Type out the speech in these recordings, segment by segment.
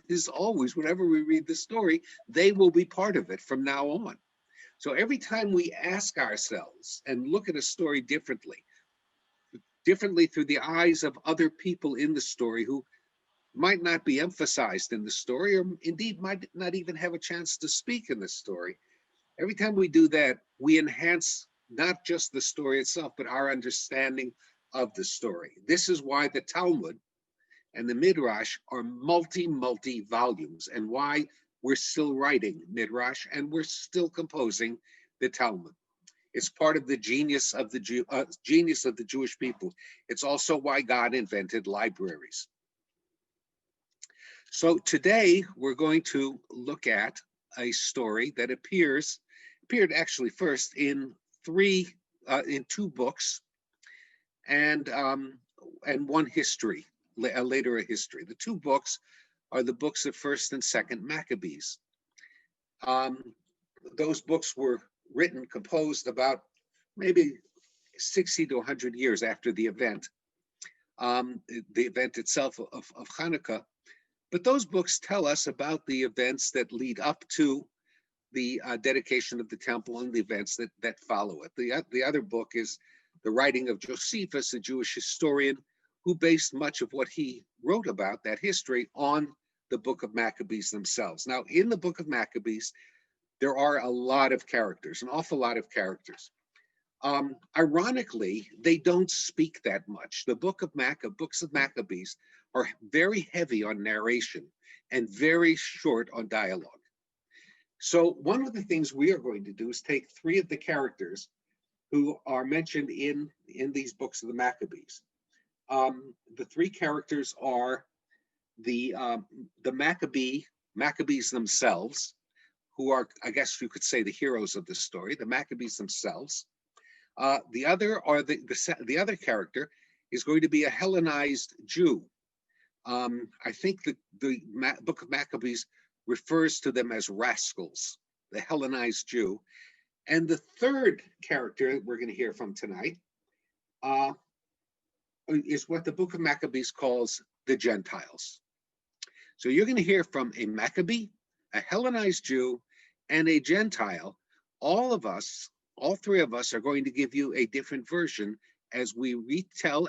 is always, whenever we read the story, they will be part of it from now on. So every time we ask ourselves and look at a story differently through the eyes of other people in the story who might not be emphasized in the story, or indeed might not even have a chance to speak in the story. Every time we do that, we enhance not just the story itself, but our understanding of the story. This is why the Talmud and the midrash are multi volumes, and why we're still writing midrash and we're still composing the Talmud. It's part of the genius of the Jewish people. It's also why God invented libraries. So today we're going to look at a story that appeared actually first in two books, and one history, later a history. The two books are the books of First and Second Maccabees. Those books were composed about maybe 60 to 100 years after the event itself of Hanukah. But those books tell us about the events that lead up to the dedication of the temple and the events that follow it. The other book is the writing of Josephus, a Jewish historian, who based much of what he wrote about that history on the book of Maccabees themselves. Now, in the book of Maccabees, there are a lot of characters, an awful lot of characters. Ironically, they don't speak that much. The books of Maccabees are very heavy on narration and very short on dialogue. So one of the things we are going to do is take three of the characters who are mentioned in these books of the Maccabees. The three characters are the Maccabees themselves, who are, I guess you could say, the heroes of the story, the Maccabees themselves. The other character is going to be a Hellenized Jew. I think the book of Maccabees refers to them as rascals, the Hellenized Jew. And the third character we're going to hear from tonight is what the book of Maccabees calls the Gentiles. So you're going to hear from a Maccabee, a Hellenized Jew, and a Gentile. All three of us are going to give you a different version as we retell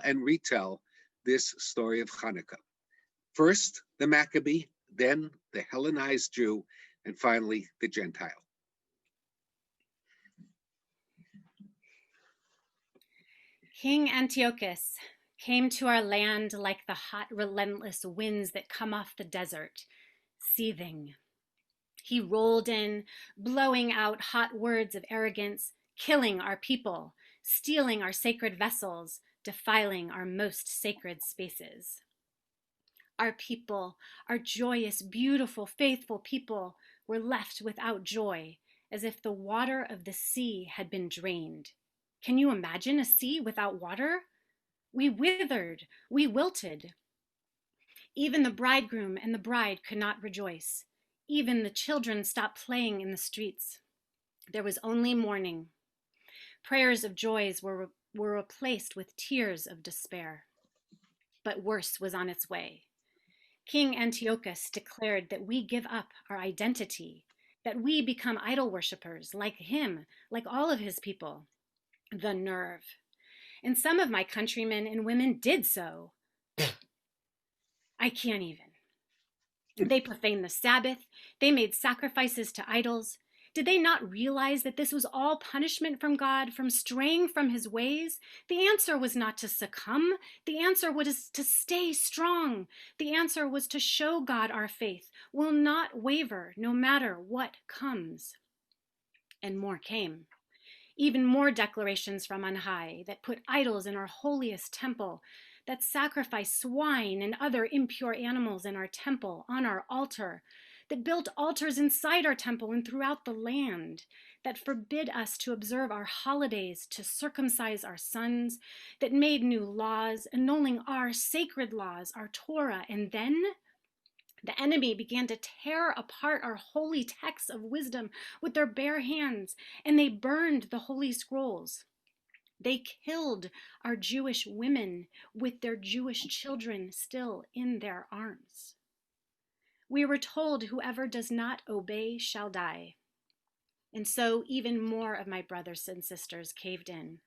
this story of Hanukah. First, the Maccabee, then the Hellenized Jew, and finally, the Gentile. King Antiochus came to our land like the hot, relentless winds that come off the desert, seething. He rolled in, blowing out hot words of arrogance, killing our people, stealing our sacred vessels, defiling our most sacred spaces. Our people, our joyous, beautiful, faithful people, were left without joy, as if the water of the sea had been drained. Can you imagine a sea without water? We withered, we wilted. Even the bridegroom and the bride could not rejoice. Even the children stopped playing in the streets. There was only mourning. Prayers of joys were replaced with tears of despair. But worse was on its way. King Antiochus declared that we give up our identity, that we become idol worshippers like him, like all of his people. The nerve. And some of my countrymen and women did so. I can't even. They profaned the Sabbath. They made sacrifices to idols. Did they not realize that this was all punishment from God, from straying from his ways? The answer was not to succumb. The answer was to stay strong. The answer was to show God our faith will not waver no matter what comes. And more came. Even more declarations from on high that put idols in our holiest temple, that sacrifice swine and other impure animals in our temple, on our altar, that built altars inside our temple and throughout the land, that forbid us to observe our holidays, to circumcise our sons, that made new laws, annulling our sacred laws, our Torah. And then the enemy began to tear apart our holy texts of wisdom with their bare hands, and they burned the holy scrolls. They killed our Jewish women with their Jewish children still in their arms. We were told whoever does not obey shall die. And so even more of my brothers and sisters caved in.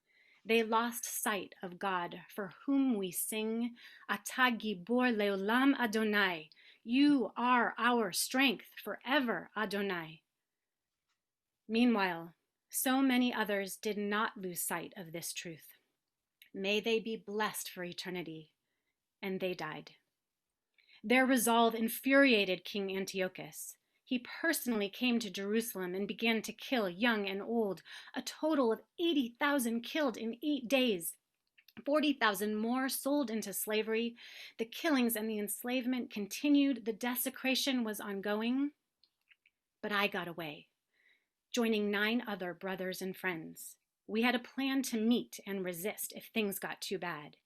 They lost sight of God, for whom we sing, Ata Gibor Leolam Adonai. You are our strength forever, Adonai. Meanwhile, so many others did not lose sight of this truth. May they be blessed for eternity. And they died. Their resolve infuriated King Antiochus. He personally came to Jerusalem and began to kill young and old, a total of 80,000 killed in 8 days. 40,000 more sold into slavery. The killings and the enslavement continued. The desecration was ongoing. But I got away, joining 9 other brothers and friends. We had a plan to meet and resist if things got too bad.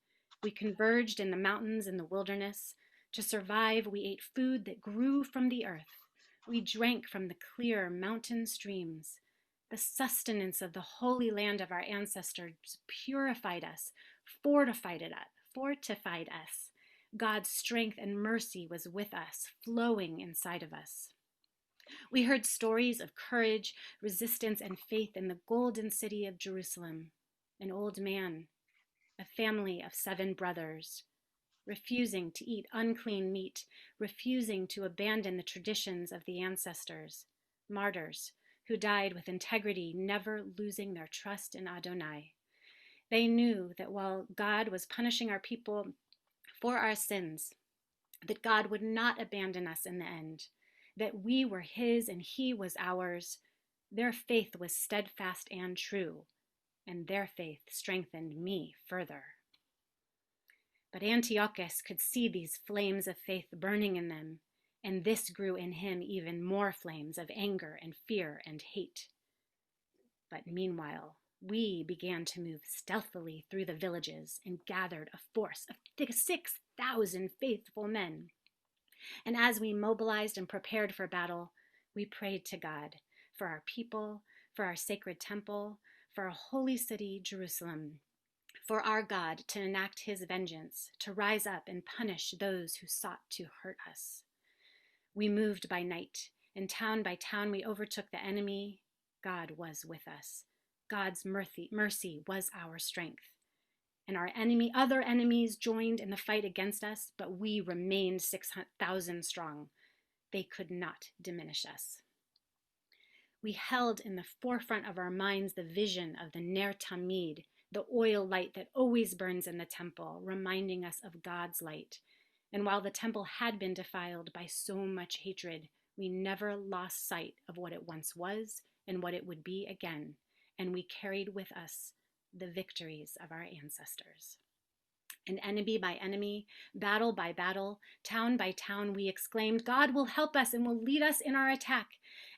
We converged in the mountains and the wilderness. To survive, we ate food that grew from the earth. We drank from the clear mountain streams. The sustenance of the holy land of our ancestors purified us, fortified us. God's strength and mercy was with us, flowing inside of us. We heard stories of courage, resistance, and faith in the golden city of Jerusalem. An old man, a family of 7 brothers, refusing to eat unclean meat, refusing to abandon the traditions of the ancestors, martyrs who died with integrity, never losing their trust in Adonai. They knew that while God was punishing our people for our sins, that God would not abandon us in the end, that we were his and he was ours. Their faith was steadfast and true, and their faith strengthened me further. But Antiochus could see these flames of faith burning in them, and this grew in him even more flames of anger and fear and hate. But meanwhile, we began to move stealthily through the villages and gathered a force of 6,000 faithful men. And as we mobilized and prepared for battle, we prayed to God for our people, for our sacred temple, for our holy city, Jerusalem, for our God to enact his vengeance, to rise up and punish those who sought to hurt us. We moved by night, and town by town we overtook the enemy. God was with us. God's mercy was our strength. And our other enemies joined in the fight against us, but we remained 6,000 strong. They could not diminish us. We held in the forefront of our minds the vision of the Ner Tamid, the oil light that always burns in the temple, reminding us of God's light. And while the temple had been defiled by so much hatred, we never lost sight of what it once was and what it would be again. And we carried with us the victories of our ancestors. And enemy by enemy, battle by battle, town by town, we exclaimed, God will help us and will lead us in our attack.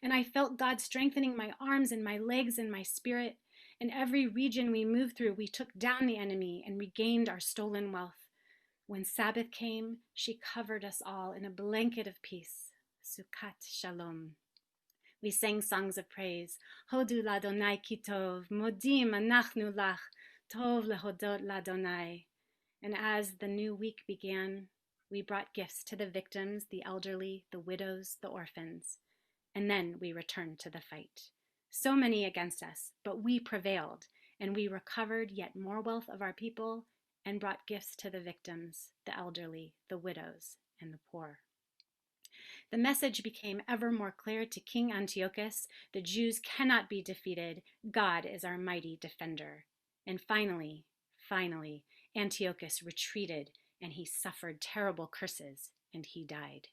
And I felt God strengthening my arms and my legs and my spirit. In every region we moved through, we took down the enemy and regained our stolen wealth. When Sabbath came, she covered us all in a blanket of peace. Sukkot Shalom. We sang songs of praise. Hodu l'Adonai ki tov, modim anachnu lach, tov lehodot l'Adonai. And as the new week began, we brought gifts to the victims, the elderly, the widows, the orphans. And then we returned to the fight. So many against us, but we prevailed, and we recovered yet more wealth of our people and brought gifts to the victims, the elderly, the widows, and the poor. The message became ever more clear to King Antiochus. The Jews cannot be defeated. God is our mighty defender. And finally, Antiochus retreated, and he suffered terrible curses, and he died.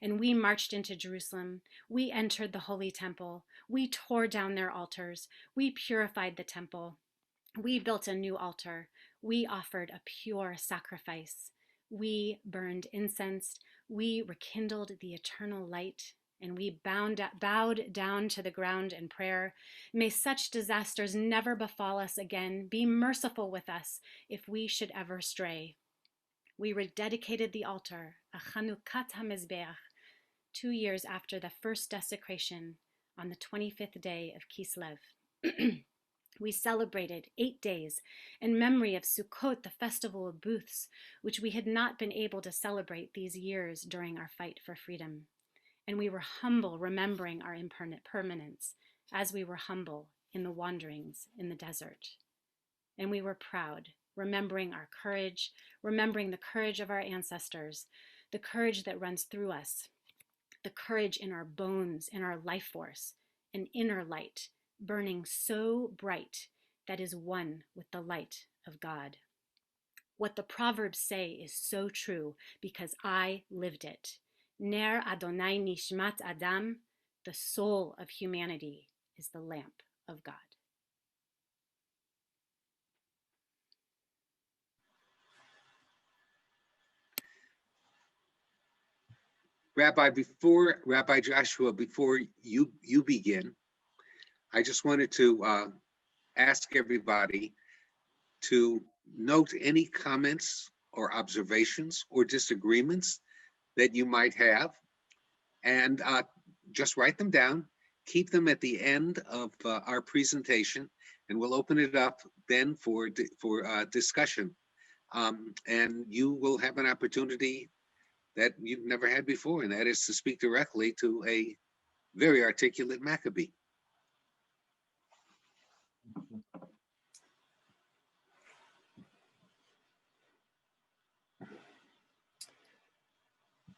And we marched into Jerusalem. We entered the holy temple. We tore down their altars. We purified the temple. We built a new altar. We offered a pure sacrifice. We burned incense. We rekindled the eternal light, and we bowed down to the ground in prayer. May such disasters never befall us again. Be merciful with us if we should ever stray. We rededicated the altar, a Hanukah HaMizbeach, 2 years after the first desecration on the 25th day of Kislev. We celebrated 8 days in memory of Sukkot, the festival of booths, which we had not been able to celebrate these years during our fight for freedom. And we were humble, remembering our impermanence, as we were humble in the wanderings in the desert. And we were proud, remembering our courage, remembering the courage of our ancestors, the courage that runs through us, the courage in our bones, in our life force, an inner light burning so bright that is one with the light of God. What the Proverbs say is so true because I lived it. Ner Adonai Nishmat Adam, the soul of humanity is the lamp of God. Rabbi Joshua, before you begin, I just wanted to ask everybody to note any comments or observations or disagreements that you might have, and just write them down. Keep them at the end of our presentation, and we'll open it up then for discussion. And you will have an opportunity that you've never had before, and that is to speak directly to a very articulate Maccabi.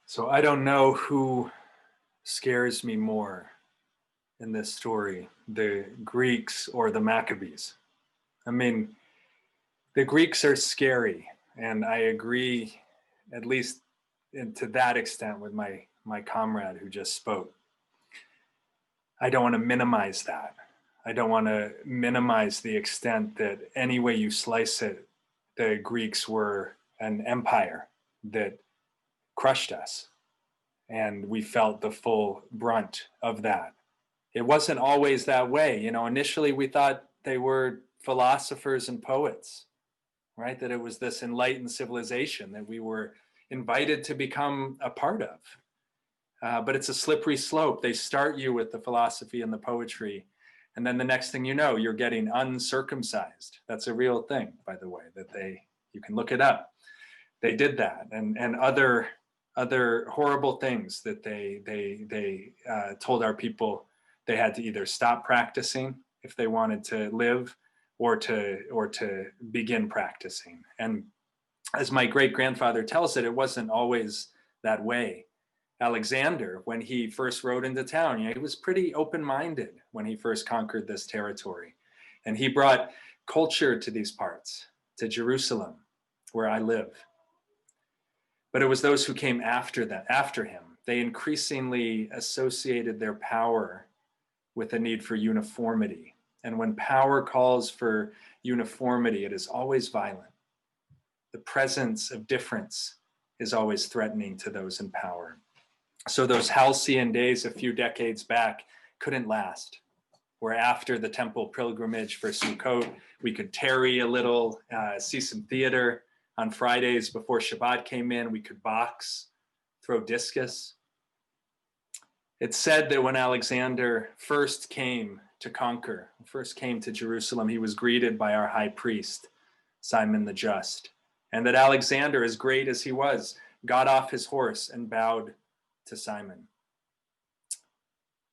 So I don't know who scares me more in this story, the Greeks or the Maccabees. I mean, the Greeks are scary, and I agree, at least to that extent, with my comrade who just spoke. I don't want to minimize that. I don't want to minimize the extent that any way you slice it, the Greeks were an empire that crushed us, and we felt the full brunt of that. It wasn't always that way. You know, initially we thought they were philosophers and poets, right? That it was this enlightened civilization that we were invited to become a part of. But it's a slippery slope. They start you with the philosophy and the poetry, and then the next thing you know, you're getting uncircumcised. That's a real thing, by the way, that you can look it up. They did that, and other horrible things that they told our people they had to either stop practicing if they wanted to live, or to begin practicing. And as my great grandfather tells it, it wasn't always that way. Alexander, when he first rode into town, he was pretty open-minded when he first conquered this territory, and he brought culture to these parts, to Jerusalem, where I live. But it was those who came after him. They increasingly associated their power with a need for uniformity. And when power calls for uniformity, it is always violent. The presence of difference is always threatening to those in power. So those halcyon days a few decades back couldn't last, where after the temple pilgrimage for Sukkot, we could tarry a little, see some theater. On Fridays before Shabbat came in, we could box, throw discus. It's said that when Alexander first came to conquer, first came to Jerusalem, he was greeted by our high priest, Simon the Just, and that Alexander, as great as he was, got off his horse and bowed to Simon.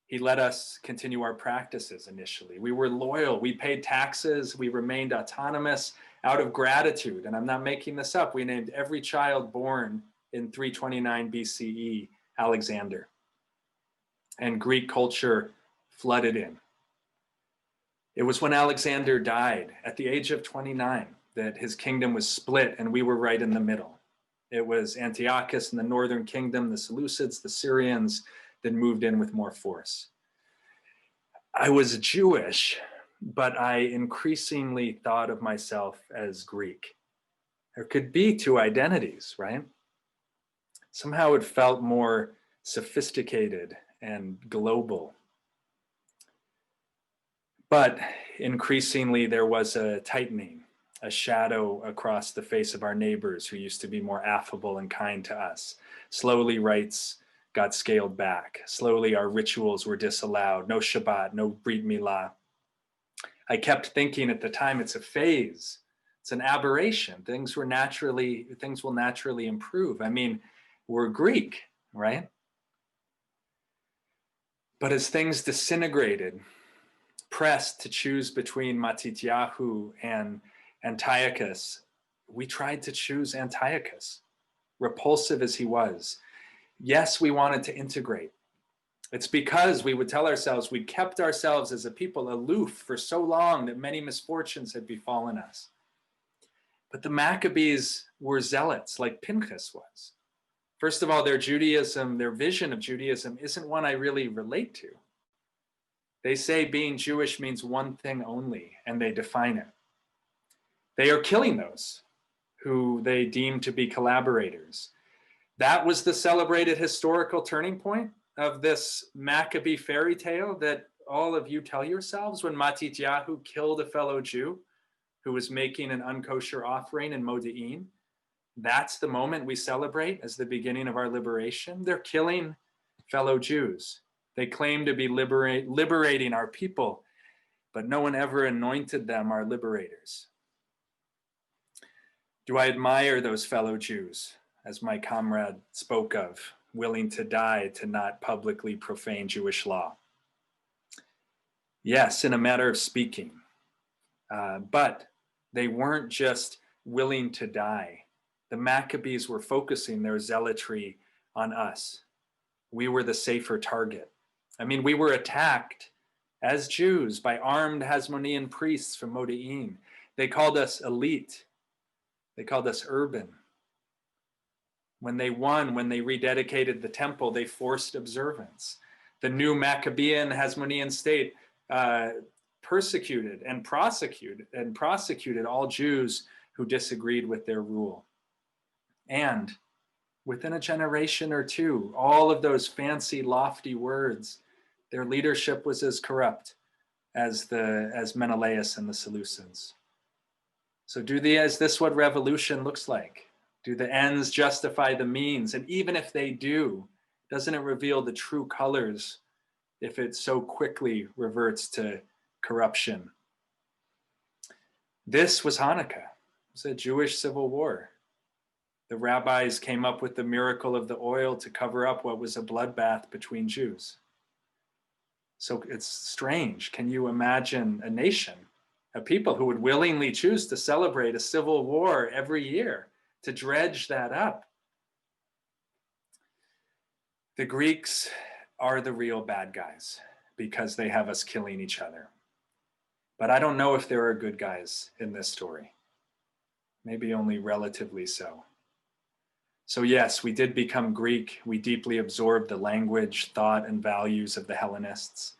He let us continue our practices initially. We were loyal, we paid taxes, we remained autonomous out of gratitude. And I'm not making this up. We named every child born in 329 BCE Alexander. And Greek culture flooded in. It was when Alexander died at the age of 29 that his kingdom was split, and we were right in the middle. It was Antiochus in the northern kingdom, the Seleucids, the Syrians, that moved in with more force. I was Jewish, but I increasingly thought of myself as Greek. There could be two identities, right? Somehow it felt more sophisticated and global. But increasingly there was a tightening, a shadow across the face of our neighbors who used to be more affable and kind to us. Slowly rites got scaled back. Slowly our rituals were disallowed. No Shabbat, no Brit Milah. I kept thinking at the time, it's a phase. It's an aberration. Things will naturally improve. I mean, we're Greek, right? But as things disintegrated, pressed to choose between Matityahu and Antiochus, we tried to choose Antiochus, repulsive as he was. Yes, we wanted to integrate. It's because we would tell ourselves we kept ourselves as a people aloof for so long that many misfortunes had befallen us. But the Maccabees were zealots like Pinchas was. First of all, their Judaism, their vision of Judaism isn't one I really relate to. They say being Jewish means one thing only, and they define it. They are killing those who they deem to be collaborators. That was the celebrated historical turning point of this Maccabee fairy tale that all of you tell yourselves when Matityahu killed a fellow Jew who was making an unkosher offering in Modi'in. That's the moment we celebrate as the beginning of our liberation. They're killing fellow Jews. They claim to be liberating our people, but no one ever anointed them our liberators. Do I admire those fellow Jews, as my comrade spoke of, willing to die to not publicly profane Jewish law? Yes, in a matter of speaking. But they weren't just willing to die. The Maccabees were focusing their zealotry on us. We were the safer target. I mean, we were attacked as Jews by armed Hasmonean priests from Modi'in. They called us elite. They called us urban. When they won, when they rededicated the temple, they forced observance. The new Maccabean Hasmonean state persecuted and prosecuted all Jews who disagreed with their rule. And within a generation or two, all of those fancy, lofty words, their leadership was as corrupt as Menelaus and the Seleucids. So is this what revolution looks like? Do the ends justify the means? And even if they do, doesn't it reveal the true colors if it so quickly reverts to corruption? This was Hanukkah. It was a Jewish civil war. The rabbis came up with the miracle of the oil to cover up what was a bloodbath between Jews. So it's strange. Can you imagine a nation, a people who would willingly choose to celebrate a civil war every year to dredge that up? The Greeks are the real bad guys because they have us killing each other. But I don't know if there are good guys in this story. Maybe only relatively so. So yes, we did become Greek. We deeply absorbed the language, thought, and values of the Hellenists.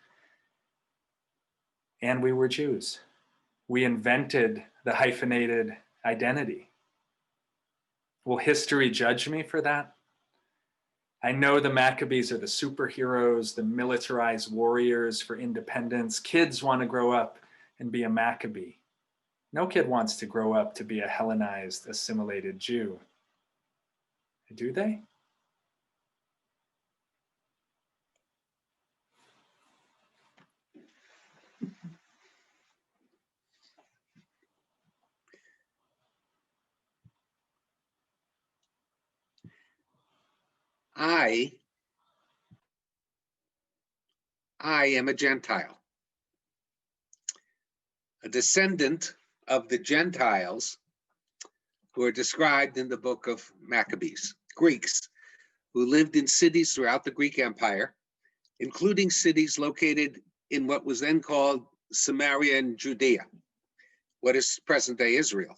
And we were Jews. We invented the hyphenated identity. Will history judge me for that? I know the Maccabees are the superheroes, the militarized warriors for independence. Kids want to grow up and be a Maccabee. No kid wants to grow up to be a Hellenized, assimilated Jew. Do they? I am a Gentile, a descendant of the Gentiles who are described in the book of Maccabees, Greeks who lived in cities throughout the Greek Empire, including cities located in what was then called Samaria and Judea, what is present-day Israel.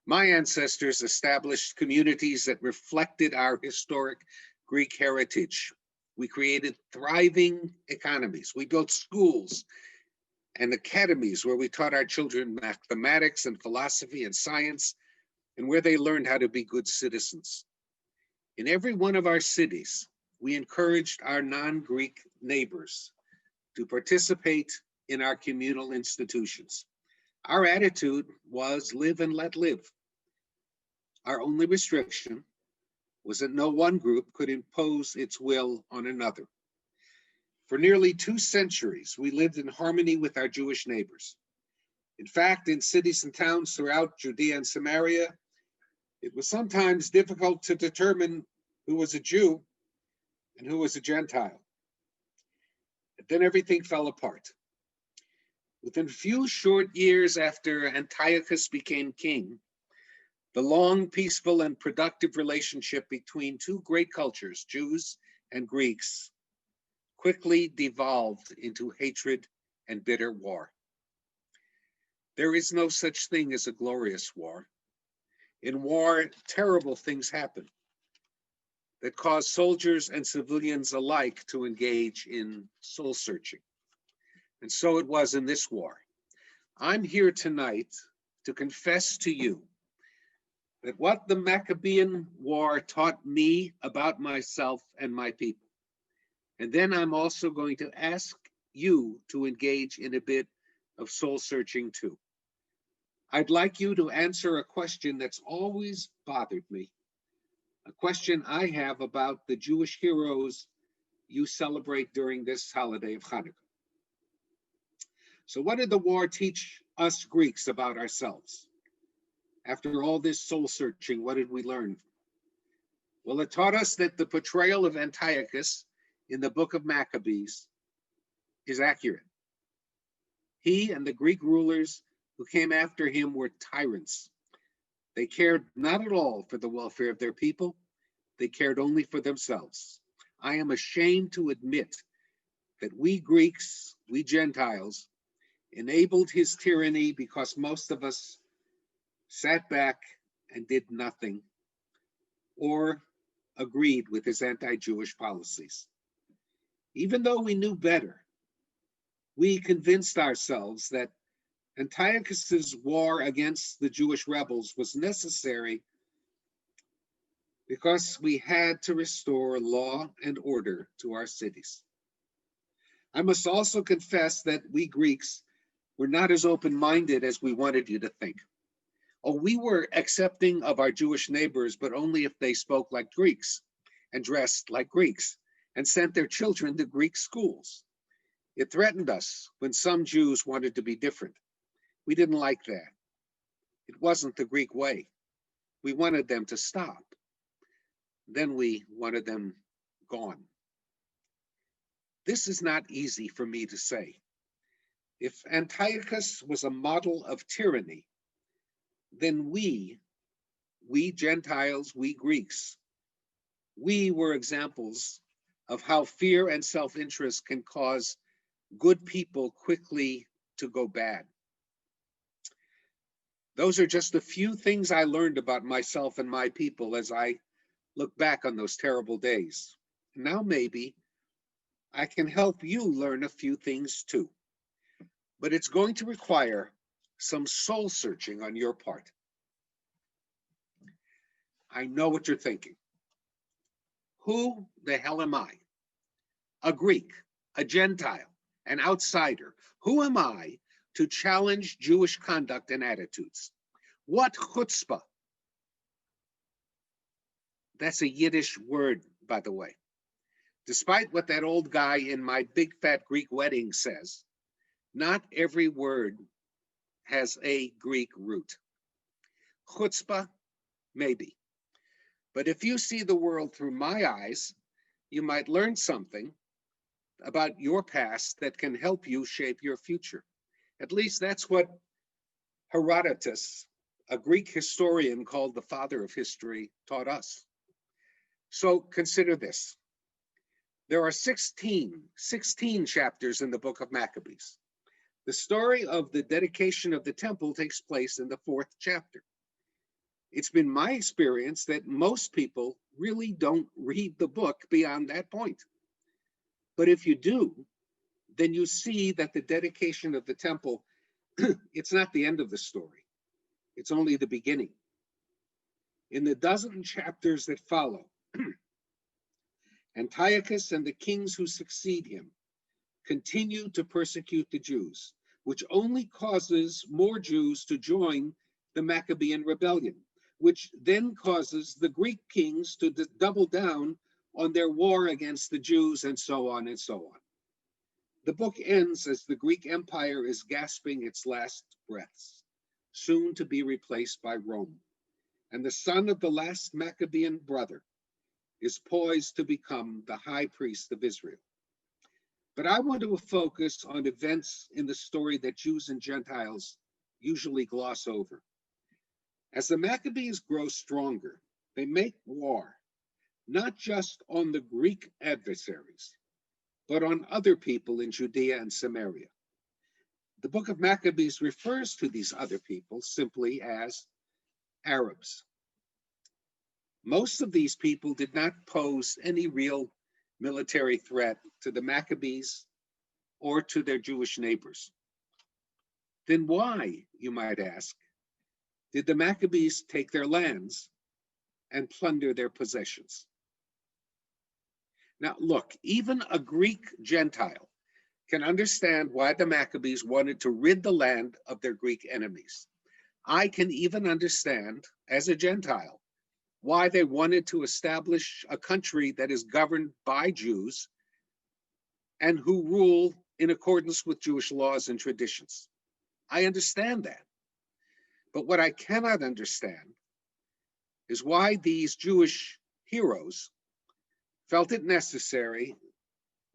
My ancestors established communities that reflected our historic Greek heritage. We created thriving economies. We built schools and academies where we taught our children mathematics and philosophy and science, and where they learned how to be good citizens. In every one of our cities, we encouraged our non-Greek neighbors to participate in our communal institutions. Our attitude was live and let live. Our only restriction was that no one group could impose its will on another. For nearly 2 centuries, we lived in harmony with our Jewish neighbors. In fact, in cities and towns throughout Judea and Samaria, it was sometimes difficult to determine who was a Jew and who was a Gentile. And then everything fell apart. Within a few short years after Antiochus became king, the long, peaceful, and productive relationship between two great cultures, Jews and Greeks, quickly devolved into hatred and bitter war. There is no such thing as a glorious war. In war, terrible things happen that cause soldiers and civilians alike to engage in soul searching. And so it was in this war. I'm here tonight to confess to you that what the Maccabean War taught me about myself and my people. And then I'm also going to ask you to engage in a bit of soul searching too. I'd like you to answer a question that's always bothered me, a question I have about the Jewish heroes you celebrate during this holiday of Hanukkah. So what did the war teach us Greeks about ourselves? After all this soul searching, what did we learn? Well, it taught us that the portrayal of Antiochus in the book of Maccabees is accurate. He and the Greek rulers who came after him were tyrants. They cared not at all for the welfare of their people. They cared only for themselves. I am ashamed to admit that we Greeks, we Gentiles, enabled his tyranny because most of us sat back and did nothing or agreed with his anti-Jewish policies. Even though we knew better, we convinced ourselves that Antiochus's war against the Jewish rebels was necessary because we had to restore law and order to our cities. I must also confess that we Greeks were not as open-minded as we wanted you to think. Oh, we were accepting of our Jewish neighbors, but only if they spoke like Greeks and dressed like Greeks and sent their children to Greek schools. It threatened us when some Jews wanted to be different. We didn't like that. It wasn't the Greek way. We wanted them to stop. Then we wanted them gone. This is not easy for me to say. If Antiochus was a model of tyranny, then we Gentiles, we Greeks, we were examples of how fear and self-interest can cause good people quickly to go bad. Those are just a few things I learned about myself and my people as I look back on those terrible days. Now maybe I can help you learn a few things too. But it's going to require some soul searching on your part. I know what you're thinking. Who the hell am I? A Greek, a Gentile, an outsider. Who am I to challenge Jewish conduct and attitudes? What chutzpah? That's a Yiddish word, by the way. Despite what that old guy in my big fat Greek wedding says, not every word has a Greek root. Chutzpah, maybe. But if you see the world through my eyes, you might learn something about your past that can help you shape your future. At least that's what Herodotus, a Greek historian called the father of history, taught us. So consider this. There are 16 chapters in the book of Maccabees. The story of the dedication of the temple takes place in the 4th chapter. It's been my experience that most people really don't read the book beyond that point. But if you do, then you see that the dedication of the temple, it's not the end of the story. It's only the beginning. In the dozen chapters that follow, Antiochus and the kings who succeed him continue to persecute the Jews, which only causes more Jews to join the Maccabean rebellion, which then causes the Greek kings to double down on their war against the Jews, and so on and so on. The book ends as the Greek Empire is gasping its last breaths, soon to be replaced by Rome, and the son of the last Maccabean brother is poised to become the high priest of Israel. But I want to focus on events in the story that Jews and Gentiles usually gloss over. As the Maccabees grow stronger, they make war, not just on the Greek adversaries, but on other people in Judea and Samaria. The book of Maccabees refers to these other people simply as Arabs. Most of these people did not pose any real military threat to the Maccabees or to their Jewish neighbors. Then why, you might ask, did the Maccabees take their lands and plunder their possessions? Now, look, even a Greek Gentile can understand why the Maccabees wanted to rid the land of their Greek enemies. I can even understand, as a Gentile, why they wanted to establish a country that is governed by Jews and who rule in accordance with Jewish laws and traditions. I understand that. But what I cannot understand is why these Jewish heroes felt it necessary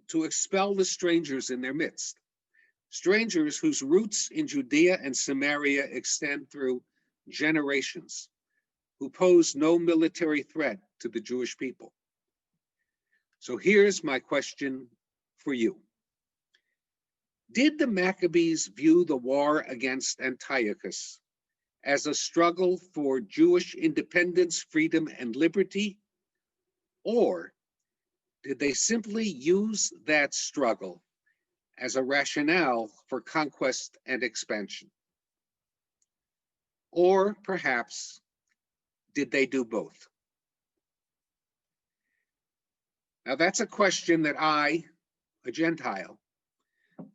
to expel the strangers in their midst, strangers whose roots in Judea and Samaria extend through generations, who pose no military threat to the Jewish people. So here's my question for you. Did the Maccabees view the war against Antiochus as a struggle for Jewish independence, freedom, and liberty? Or did they simply use that struggle as a rationale for conquest and expansion? Or perhaps, did they do both? Now that's a question that I, a Gentile,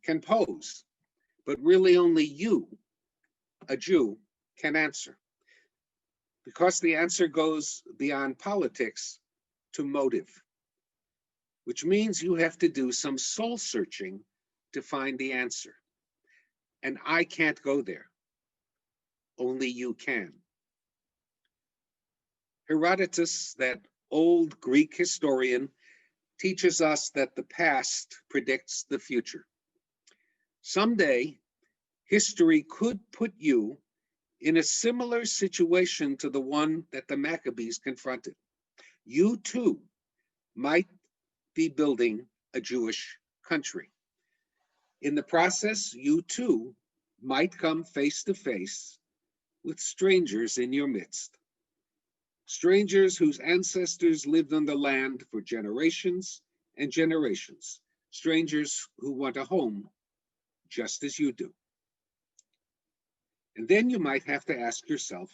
can pose, but really only you, a Jew, can answer, because the answer goes beyond politics to motive, which means you have to do some soul searching to find the answer. And I can't go there. Only you can. Herodotus, that old Greek historian, teaches us that the past predicts the future. Someday, history could put you in a similar situation to the one that the Maccabees confronted. You too might be building a Jewish country. In the process, you too might come face to face with strangers in your midst. Strangers whose ancestors lived on the land for generations and generations. Strangers who want a home just as you do. And then you might have to ask yourself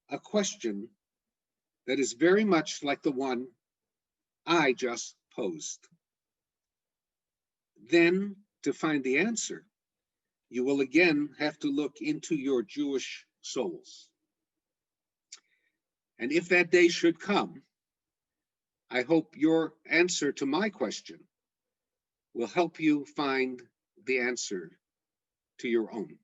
a question that is very much like the one I just posed. Then, to find the answer, you will again have to look into your Jewish souls. And if that day should come, I hope your answer to my question will help you find the answer to your own.